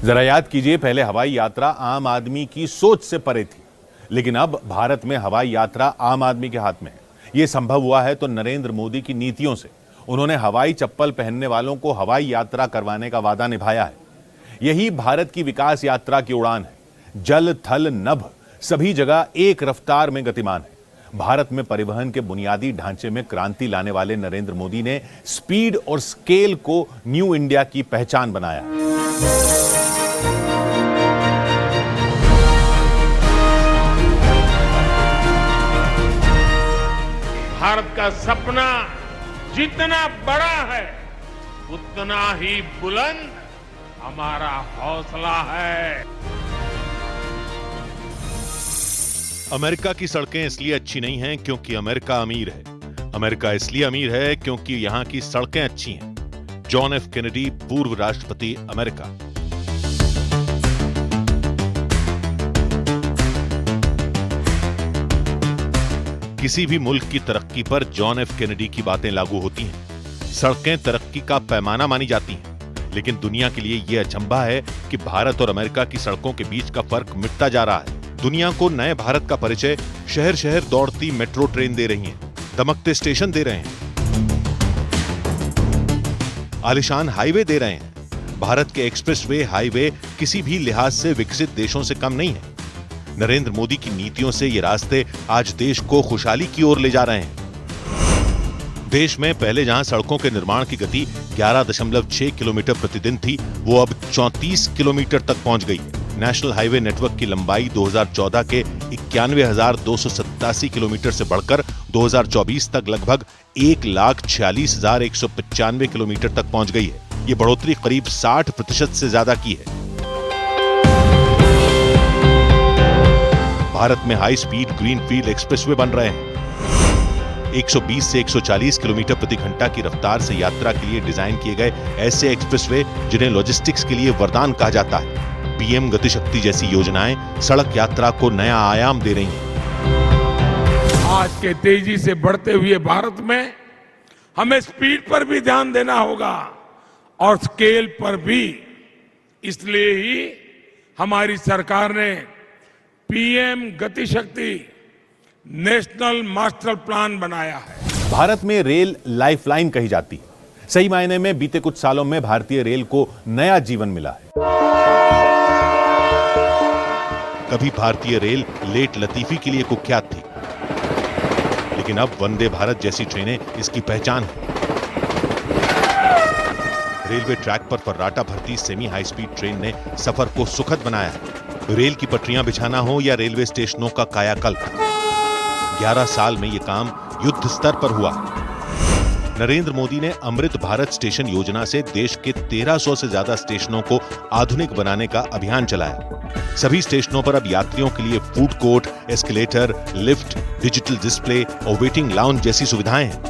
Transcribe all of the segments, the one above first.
जरा याद कीजिए, पहले हवाई यात्रा आम आदमी की सोच से परे थी, लेकिन अब भारत में हवाई यात्रा आम आदमी के हाथ में है। यह संभव हुआ है तो नरेंद्र मोदी की नीतियों से। उन्होंने हवाई चप्पल पहनने वालों को हवाई यात्रा करवाने का वादा निभाया है। यही भारत की विकास यात्रा की उड़ान है। जल, थल, नभ सभी जगह एक रफ्तार में गतिमान है। भारत में परिवहन के बुनियादी ढांचे में क्रांति लाने वाले नरेंद्र मोदी ने स्पीड और स्केल को न्यू इंडिया की पहचान बनाया। भारत का सपना जितना बड़ा है उतना ही बुलंद हमारा हौसला है। अमेरिका की सड़कें इसलिए अच्छी नहीं हैं क्योंकि अमेरिका अमीर है। अमेरिका इसलिए अमीर है क्योंकि यहां की सड़कें अच्छी हैं। जॉन एफ कैनेडी, पूर्व राष्ट्रपति अमेरिका। किसी भी मुल्क की तरक्की पर जॉन एफ कैनेडी की बातें लागू होती हैं। सड़कें तरक्की का पैमाना मानी जाती हैं, लेकिन दुनिया के लिए यह अचंभा है कि भारत और अमेरिका की सड़कों के बीच का फर्क मिटता जा रहा है। दुनिया को नए भारत का परिचय शहर शहर दौड़ती मेट्रो ट्रेन दे रही हैं, दमकते स्टेशन दे रहे हैं, आलिशान हाईवे दे रहे हैं। भारत के एक्सप्रेसवे, हाईवे किसी भी लिहाज से विकसित देशों से कम नहीं है। नरेंद्र मोदी की नीतियों से ये रास्ते आज देश को खुशहाली की ओर ले जा रहे हैं। देश में पहले जहां सड़कों के निर्माण की गति 11.6 किलोमीटर प्रतिदिन थी, वो अब 34 किलोमीटर तक पहुंच गई है। नेशनल हाईवे नेटवर्क की लंबाई 2014 के 91,287 किलोमीटर से बढ़कर 2024 तक लगभग 1,46,195 किलोमीटर तक पहुंच गई है। ये बढ़ोतरी करीब 60% से ज्यादा की है। भारत में हाई स्पीड ग्रीनफील्ड एक्सप्रेसवे बन रहे हैं। 120 से 140 किलोमीटर प्रति घंटा की रफ्तार से यात्रा के लिए डिजाइन किए गए ऐसे एक्सप्रेसवे जिन्हें लॉजिस्टिक्स के लिए वरदान कहा जाता है। पीएम गति शक्ति जैसी योजनाएं सड़क यात्रा को नया आयाम दे रही हैं। आज के तेजी से बढ़ते हुए भारत में हमें स्पीड पर भी ध्यान देना होगा और स्केल पर भी। इसलिए ही हमारी सरकार ने पीएम गति शक्ति नेशनल मास्टर प्लान बनाया है। भारत में रेल लाइफलाइन कही जाती है। सही मायने में बीते कुछ सालों में भारतीय रेल को नया जीवन मिला है। कभी भारतीय रेल लेट लतीफी के लिए कुख्यात थी, लेकिन अब वंदे भारत जैसी ट्रेनें इसकी पहचान है। रेलवे ट्रैक पर फर्राटा भरती सेमी हाई स्पीड ट्रेन ने सफर को सुखद बनाया है। रेल की पटरियां बिछाना हो या रेलवे स्टेशनों का कायाकल्प, 11 साल में यह काम युद्ध स्तर पर हुआ। नरेंद्र मोदी ने अमृत भारत स्टेशन योजना से देश के 1300 से ज्यादा स्टेशनों को आधुनिक बनाने का अभियान चलाया। सभी स्टेशनों पर अब यात्रियों के लिए food court, escalator, lift, digital display और वेटिंग लाउंज जैसी सुविधाएं हैं।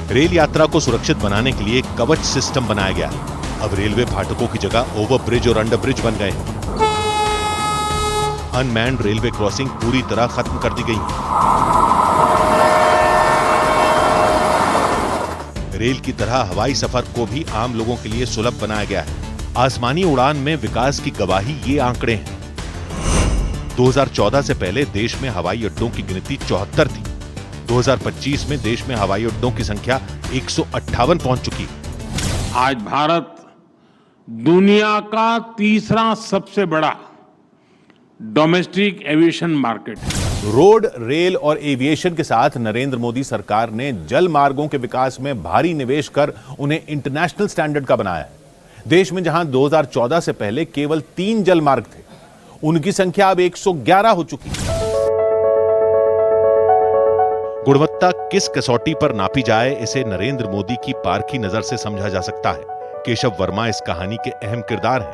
रेल यात्रा को सुरक्षित बनाने के लिए कवच सिस्टम बनाया गया है। अब रेलवे फाटकों की जगह ओवरब्रिज और अंडरब्रिज बन गए हैं। अनमैन्ड रेलवे क्रॉसिंग पूरी तरह खत्म कर दी गई। रेल की तरह हवाई सफर को भी आम लोगों के लिए सुलभ बनाया गया है। आसमानी उड़ान में विकास की गवाही ये आंकड़े हैं। 2014 से पहले देश में हवाई अड्डों की गिनती 74 थी। 2025 में देश में हवाई अड्डों की संख्या 158 पहुंच चुकी है। आज भारत दुनिया का तीसरा सबसे बड़ा डोमेस्टिक एविएशन मार्केट है। रोड, रेल और एविएशन के साथ नरेंद्र मोदी सरकार ने जल मार्गों के विकास में भारी निवेश कर उन्हें इंटरनेशनल स्टैंडर्ड का बनाया है। देश में जहां 2014 से पहले केवल 3 जल मार्ग थे, उनकी संख्या अब 111 हो चुकी है। गुणवत्ता किस कसौटी पर नापी जाए, इसे नरेंद्र मोदी की पारखी नजर से समझा जा सकता है। केशव वर्मा इस कहानी के अहम किरदार हैं।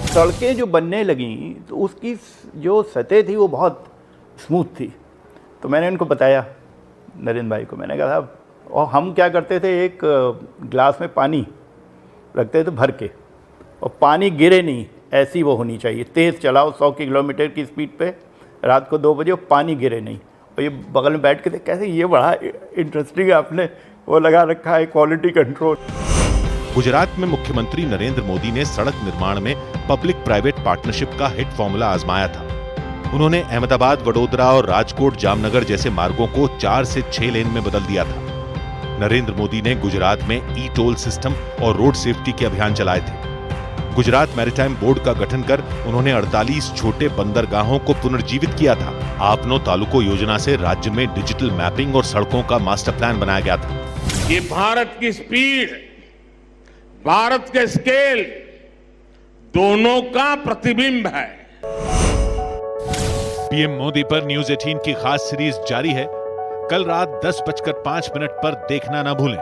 सड़कें जो बनने लगी तो उसकी जो सतह थी वो बहुत स्मूथ थी। तो मैंने उनको बताया, नरेंद्र भाई को, मैंने कहा साहब, और हम क्या करते थे, एक गिलास में पानी रखते थे भर के, और पानी गिरे नहीं, ऐसी वो होनी चाहिए। तेज़ चलाओ 100 किलोमीटर की स्पीड पे रात को 2 बजे, और पानी गिरे नहीं। और ये बगल में बैठ के थे, कैसे ये बड़ा इंटरेस्टिंग आपने वो लगा रखा है, क्वालिटी कंट्रोल। गुजरात में मुख्यमंत्री नरेंद्र मोदी ने सड़क निर्माण में पब्लिक प्राइवेट पार्टनरशिप का हिट फॉर्मूला आजमाया था। उन्होंने अहमदाबाद, वडोदरा और राजकोट, जामनगर जैसे मार्गों को 4 से 6 लेन में बदल दिया था। नरेंद्र मोदी ने गुजरात में ई टोल सिस्टम और रोड सेफ्टी के अभियान चलाए थे। गुजरात मैरीटाइम बोर्ड का गठन कर उन्होंने 48 छोटे बंदरगाहों को पुनर्जीवित किया था। आपनो तालुको योजना से राज्य में डिजिटल मैपिंग और सड़कों का मास्टर प्लान बनाया गया था। ये भारत की स्पीड, भारत के स्केल दोनों का प्रतिबिंब है। पीएम मोदी पर न्यूज 18 की खास सीरीज जारी है। कल रात 10:05 पर देखना ना भूलें।